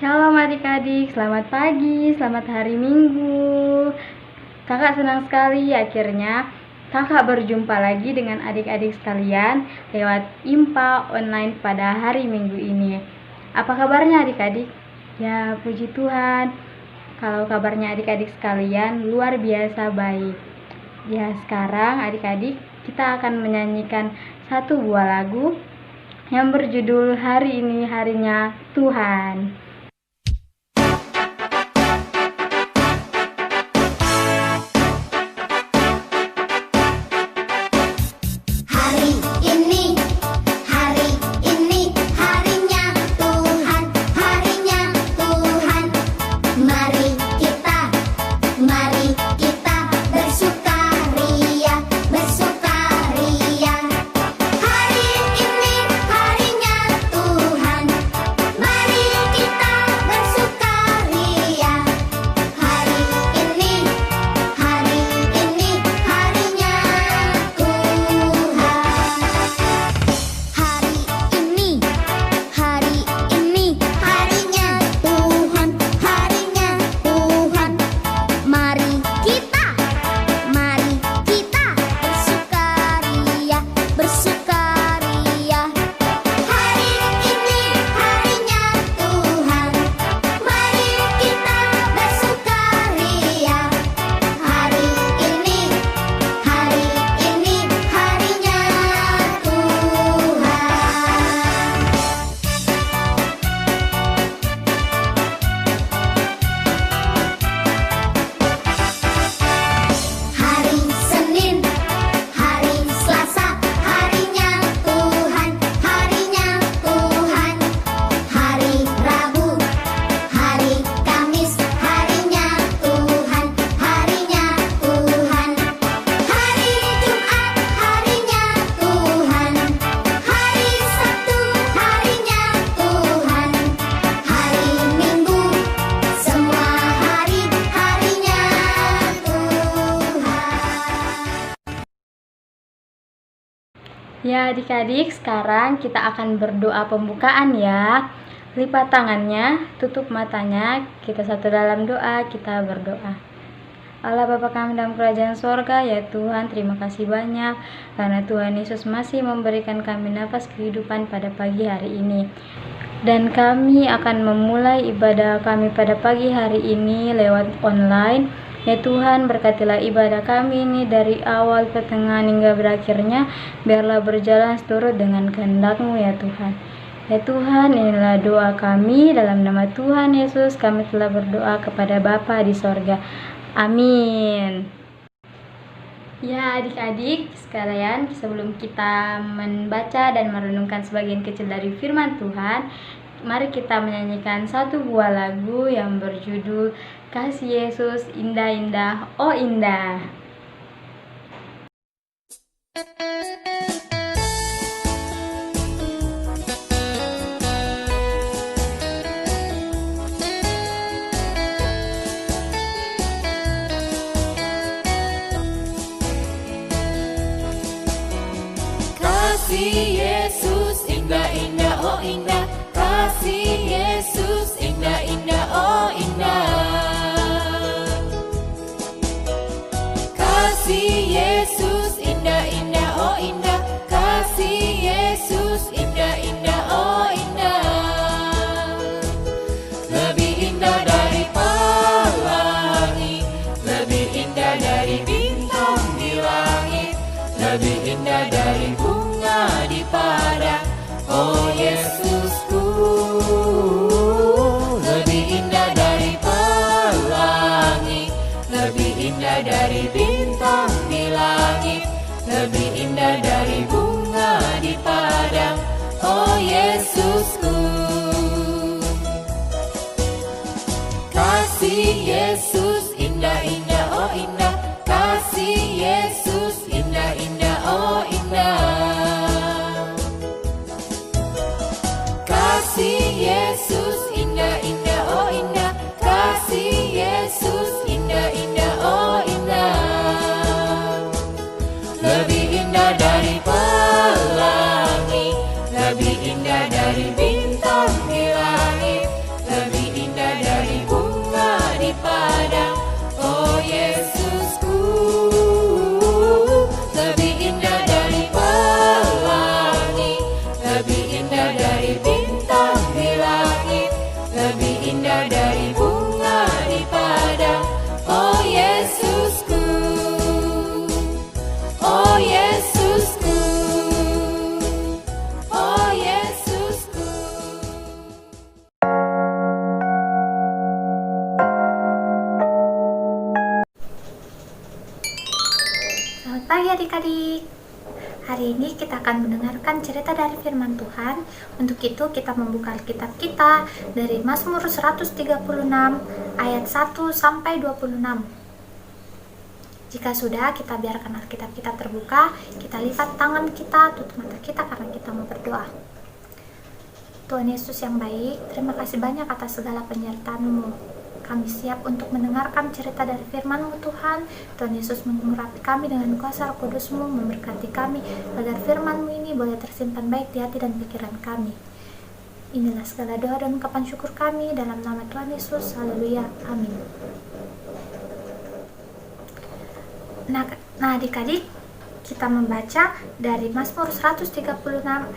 Shalom adik-adik, selamat pagi, selamat hari Minggu. Kakak senang sekali akhirnya kakak berjumpa lagi dengan adik-adik sekalian lewat IMPA online pada hari Minggu ini. Apa kabarnya adik-adik? Ya, puji Tuhan. Kalau kabarnya adik-adik sekalian luar biasa baik. Ya, sekarang adik-adik kita akan menyanyikan satu buah lagu yang berjudul Hari Ini Harinya Tuhan. Ya adik-adik, sekarang kita akan berdoa pembukaan ya. Lipat tangannya, tutup matanya, kita satu dalam doa, kita berdoa. Allah Bapa kami dalam kerajaan sorga, ya Tuhan, terima kasih banyak karena Tuhan Yesus masih memberikan kami nafas kehidupan pada pagi hari ini. Dan kami akan memulai ibadah kami pada pagi hari ini lewat online. Ya Tuhan, berkatilah ibadah kami ini dari awal, pertengahan hingga berakhirnya, biarlah berjalan seturut dengan kehendak-Mu ya Tuhan. Ya Tuhan, inilah doa kami, dalam nama Tuhan Yesus kami telah berdoa kepada Bapa di sorga. Amin. Ya adik-adik sekalian, sebelum kita membaca dan merenungkan sebagian kecil dari firman Tuhan, mari kita menyanyikan satu buah lagu yang berjudul Kasih Yesus Indah-Indah, Oh Indah. Kasih Yesus indah-indah, oh indah. Kasih Yesus indah-indah, oh indah. Kasih Yesus indah-indah, oh indah. Kasih Yesus indah-indah, oh indah. Lebih indah dari pelangi, lebih indah dari bintang di langit, lebih indah dari bunga di padang, oh Yesusku. Lebih indah dari pelangi, lebih indah dari bintang di langit, lebih indah dari bunga di padang, oh Yesusku. Kasih Yesus indah-indah, oh indah. Kasih Yesus indah-indah, oh indah. Kasih Yesus indah-indah, oh indah. Kasih Yesus indah-indah, oh indah. Lebih indah dari pelangi, lebih indah dari bintang di langit, lebih adik-adik. Hari ini kita akan mendengarkan cerita dari firman Tuhan. Untuk itu kita membuka Alkitab kita dari Mazmur 136 ayat 1 sampai 26. Jika sudah, kita biarkan Alkitab kita terbuka, kita lipat tangan kita, tutup mata kita karena kita mau berdoa. Tuhan Yesus yang baik, terima kasih banyak atas segala penyertaan-Mu. Kami siap untuk mendengarkan cerita dari firman-Mu Tuhan. Tuhan Yesus mengurapi kami dengan kuasa Roh Kudus-Mu, memberkati kami agar firman-Mu ini boleh tersimpan baik di hati dan pikiran kami. Inilah segala doa dan ungkapan syukur kami dalam nama Tuhan Yesus. Haleluya. Amin. Nah adik-adik, kita membaca dari Mazmur 136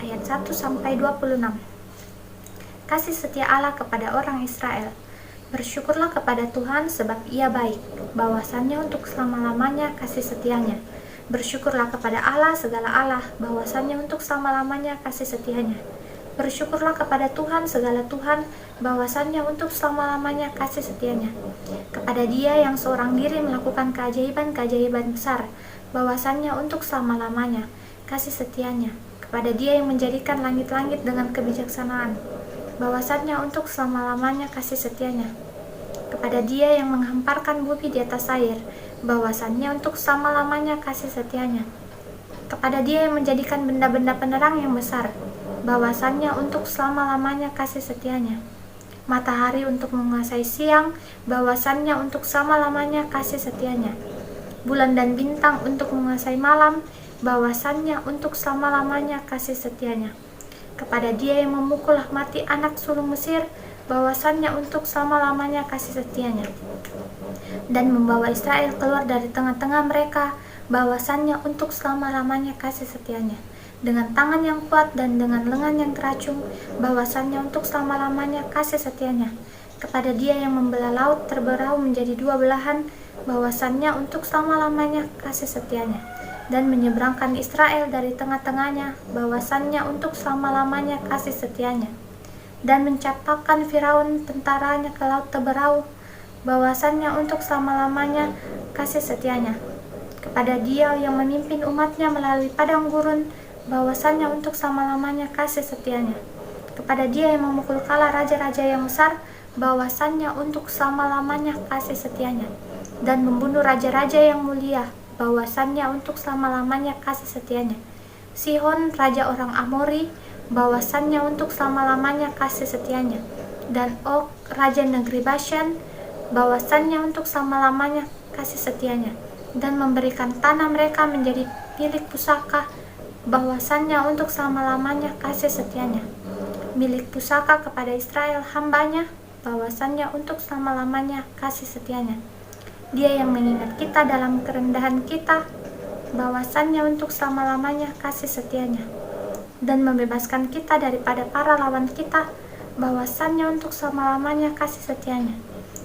ayat 1 sampai 26. Kasih setia Allah kepada orang Israel. Bersyukurlah kepada Tuhan sebab Ia baik, bahwasannya untuk selama-lamanya kasih setianya. Bersyukurlah kepada Allah segala Allah, bahwasannya untuk selama-lamanya kasih setianya. Bersyukurlah kepada Tuhan segala Tuhan, bahwasannya untuk selama-lamanya kasih setianya. Kepada Dia yang seorang diri melakukan keajaiban-keajaiban besar, bahwasannya untuk selama-lamanya kasih setianya. Kepada Dia yang menjadikan langit-langit dengan kebijaksanaan, bahwasannya untuk selama-lamanya kasih setianya. Kepada Dia yang menghamparkan bumi di atas air, bahwasannya untuk selama-lamanya kasih setianya. Kepada Dia yang menjadikan benda-benda penerang yang besar, bahwasannya untuk selama-lamanya kasih setianya. Matahari untuk menguasai siang, bahwasannya untuk selama-lamanya kasih setianya. Bulan dan bintang untuk menguasai malam, bahwasannya untuk selama-lamanya kasih setianya. Kepada Dia yang memukul mati anak sulung Mesir, bahwasannya untuk selama-lamanya kasih setianya. Dan membawa Israel keluar dari tengah-tengah mereka, bahwasannya untuk selama-lamanya kasih setianya. Dengan tangan yang kuat dan dengan lengan yang teracung, bahwasannya untuk selama-lamanya kasih setianya. Kepada Dia yang membelah laut terbelah menjadi dua belahan, bahwasannya untuk selama-lamanya kasih setianya. Dan menyeberangkan Israel dari tengah-tengahnya, bahwasannya untuk selama-lamanya kasih setianya. Dan mencampakkan Firaun tentaranya ke laut Teberau, bahwasannya untuk selama-lamanya kasih setianya. Kepada Dia yang memimpin umatnya melalui padang gurun, bahwasannya untuk selama-lamanya kasih setianya. Kepada Dia yang memukul kalah raja-raja yang besar, bahwasannya untuk selama-lamanya kasih setianya. Dan membunuh raja-raja yang mulia, bahwasannya untuk selama-lamanya kasih setianya. Sihon, raja orang Amori, bahwasannya untuk selama-lamanya kasih setianya. Dan Og, raja negeri Bashan, bahwasannya untuk selama-lamanya kasih setianya. Dan memberikan tanah mereka menjadi milik pusaka, bahwasannya untuk selama-lamanya kasih setianya. Milik pusaka kepada Israel hambanya, bahwasannya untuk selama-lamanya kasih setianya. Dia yang mengingat kita dalam kerendahan kita, bahwasannya untuk selama-lamanya kasih setianya. Dan membebaskan kita daripada para lawan kita, bahwasannya untuk selama-lamanya kasih setianya.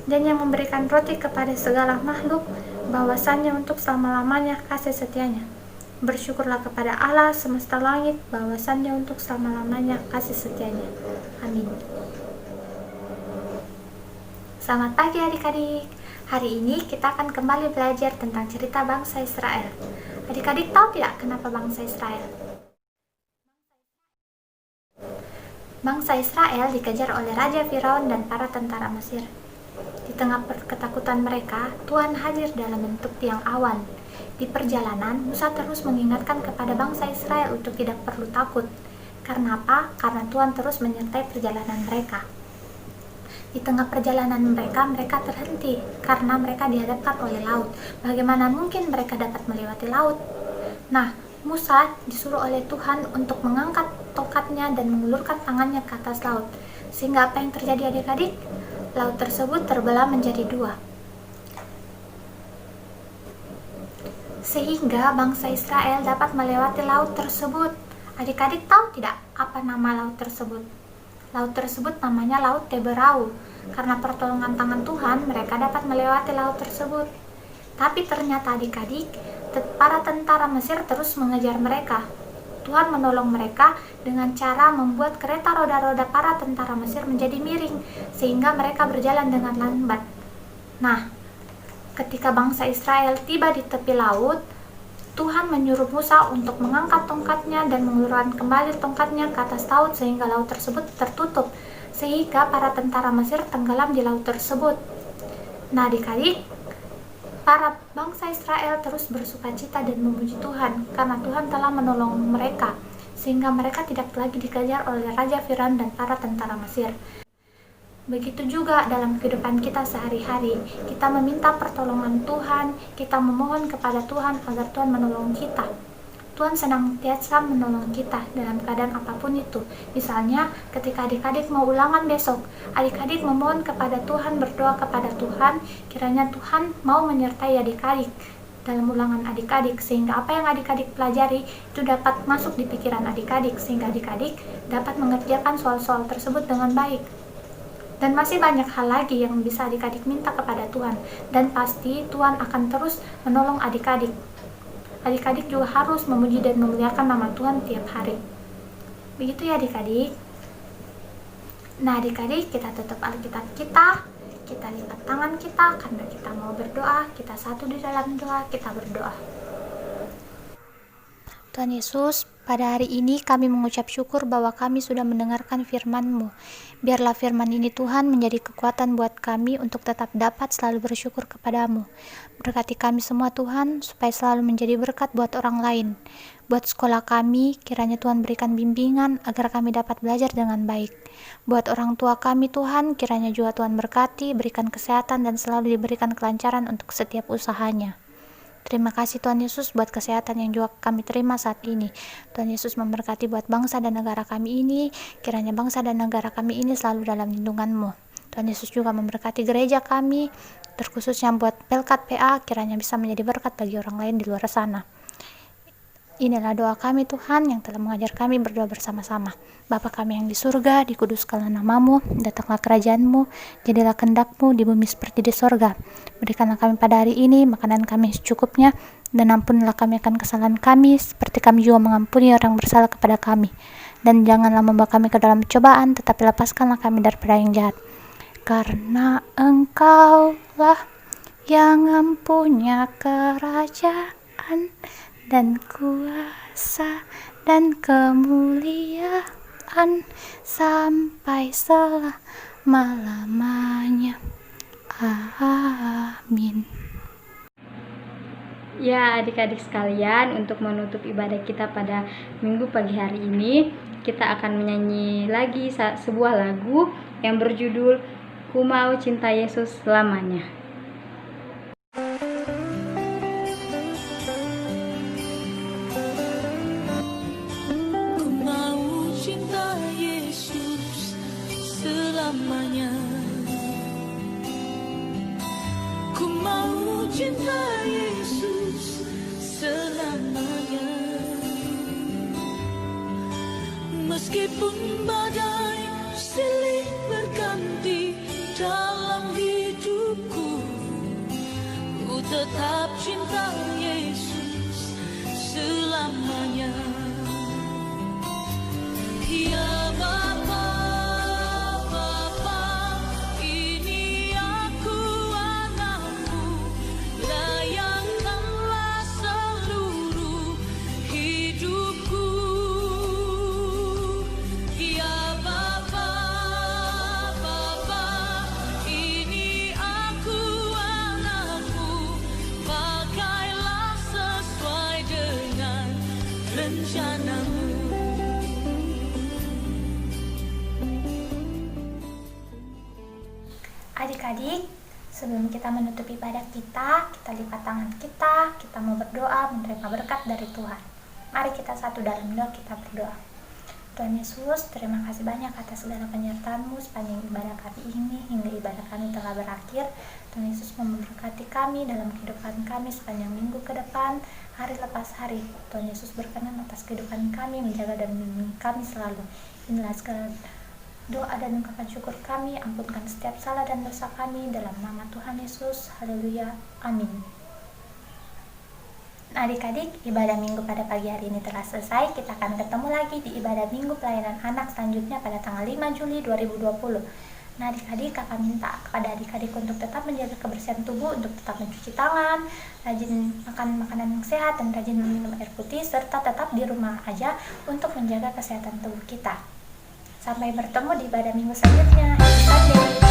Dan yang memberikan roti kepada segala makhluk, bahwasannya untuk selama-lamanya kasih setianya. Bersyukurlah kepada Allah semesta langit, bahwasannya untuk selama-lamanya kasih setianya. Amin. Selamat pagi adik-adik. Hari ini kita akan kembali belajar tentang cerita bangsa Israel. Adik-adik tahu tidak kenapa bangsa Israel? Bangsa Israel dikejar oleh Raja Firaun dan para tentara Mesir. Di tengah ketakutan mereka, Tuhan hadir dalam bentuk tiang awan. Di perjalanan, Musa terus mengingatkan kepada bangsa Israel untuk tidak perlu takut. Karena apa? Karena Tuhan terus menyertai perjalanan mereka. Di tengah perjalanan mereka terhenti karena mereka dihadapkan oleh laut. Bagaimana mungkin mereka dapat melewati laut? Nah, Musa disuruh oleh Tuhan untuk mengangkat tongkatnya dan mengulurkan tangannya ke atas laut. Sehingga apa yang terjadi adik-adik? Laut tersebut terbelah menjadi dua. Sehingga bangsa Israel dapat melewati laut tersebut. Adik-adik tahu tidak apa nama laut tersebut? Laut tersebut namanya Laut Teberau. Karena pertolongan tangan Tuhan, mereka dapat melewati laut tersebut. Tapi ternyata adik-adik, para tentara Mesir terus mengejar mereka. Tuhan menolong mereka dengan cara membuat kereta roda-roda para tentara Mesir menjadi miring, sehingga mereka berjalan dengan lambat. Nah, ketika bangsa Israel tiba di tepi laut, Tuhan menyuruh Musa untuk mengangkat tongkatnya dan mengulurkan kembali tongkatnya ke atas laut sehingga laut tersebut tertutup, sehingga para tentara Mesir tenggelam di laut tersebut. Nah, adik-adik, para bangsa Israel terus bersukacita dan memuji Tuhan karena Tuhan telah menolong mereka, sehingga mereka tidak lagi dikejar oleh Raja Firaun dan para tentara Mesir. Begitu juga dalam kehidupan kita sehari-hari, kita meminta pertolongan Tuhan, kita memohon kepada Tuhan agar Tuhan menolong kita. Tuhan senantiasa menolong kita dalam keadaan apapun itu. Misalnya, ketika adik-adik mau ulangan besok, adik-adik memohon kepada Tuhan, berdoa kepada Tuhan, kiranya Tuhan mau menyertai adik-adik dalam ulangan adik-adik, sehingga apa yang adik-adik pelajari itu dapat masuk di pikiran adik-adik, sehingga adik-adik dapat mengerjakan soal-soal tersebut dengan baik. Dan masih banyak hal lagi yang bisa adik-adik minta kepada Tuhan, dan pasti Tuhan akan terus menolong adik-adik. Adik-adik juga harus memuji dan memuliakan nama Tuhan tiap hari. Begitu ya adik-adik. Nah adik-adik, kita tutup Alkitab kita lipat tangan kita karena kita mau berdoa, kita satu di dalam doa, kita berdoa. Tuhan Yesus, pada hari ini kami mengucap syukur bahwa kami sudah mendengarkan firman-Mu. Biarlah firman ini Tuhan menjadi kekuatan buat kami untuk tetap dapat selalu bersyukur kepadamu. Berkati kami semua Tuhan, supaya selalu menjadi berkat buat orang lain. Buat sekolah kami, kiranya Tuhan berikan bimbingan agar kami dapat belajar dengan baik. Buat orang tua kami Tuhan, kiranya juga Tuhan berkati, berikan kesehatan dan selalu diberikan kelancaran untuk setiap usahanya. Terima kasih Tuhan Yesus buat kesehatan yang juga kami terima saat ini. Tuhan Yesus memberkati buat bangsa dan negara kami ini. Kiranya bangsa dan negara kami ini selalu dalam lindungan-Mu. Tuhan Yesus juga memberkati gereja kami, terkhususnya buat Pelkat PA, kiranya bisa menjadi berkat bagi orang lain di luar sana. Inilah doa kami Tuhan yang telah mengajar kami berdoa bersama-sama. Bapa kami yang di surga, dikuduskanlah nama-Mu, datanglah kerajaan-Mu, jadilah kehendak-Mu di bumi seperti di sorga. Berikanlah kami pada hari ini makanan kami secukupnya, dan ampunilah kami akan kesalahan kami, seperti kami juga mengampuni orang bersalah kepada kami. Dan janganlah membawa kami ke dalam cobaan, tetapi lepaskanlah kami daripada yang jahat. Karena Engkaulah yang mempunyai kerajaan dan kuasa dan kemuliaan sampai selama-lamanya. Amin. Ya adik-adik sekalian, untuk menutup ibadah kita pada minggu pagi hari ini, kita akan menyanyi lagi sebuah lagu yang berjudul Ku Mau Cinta Yesus Selamanya. Ku mau cinta Yesus selamanya, meskipun badai silih berganti dalam hidupku, ku tetap cinta Yesus selamanya. Ya Bapa, Adik-adik, sebelum kita menutup ibadah kita lipat tangan kita mau berdoa menerima berkat dari Tuhan. Mari kita satu dalam doa, kita berdoa. Tuhan Yesus, terima kasih banyak atas segala penyertaan-Mu sepanjang ibadah kami ini hingga ibadah kami telah berakhir. Tuhan Yesus memberkati kami dalam kehidupan kami sepanjang minggu ke depan, hari lepas hari. Tuhan Yesus berkenan atas kehidupan kami, menjaga dan melindungi kami selalu. Inilah segala doa dan ungkapan syukur kami, ampunkan setiap salah dan dosa kami dalam nama Tuhan Yesus. Haleluya. Amin. Adik-adik, ibadah minggu pada pagi hari ini telah selesai. Kita akan ketemu lagi di ibadah minggu pelayanan anak selanjutnya pada tanggal 5 Juli 2020. Nah, adik-adik, kakak minta kepada adik-adik untuk tetap menjaga kebersihan tubuh, untuk tetap mencuci tangan, rajin makan makanan yang sehat, dan rajin minum air putih, serta tetap di rumah aja untuk menjaga kesehatan tubuh kita. Sampai bertemu di ibadah minggu selanjutnya. Happy Sunday!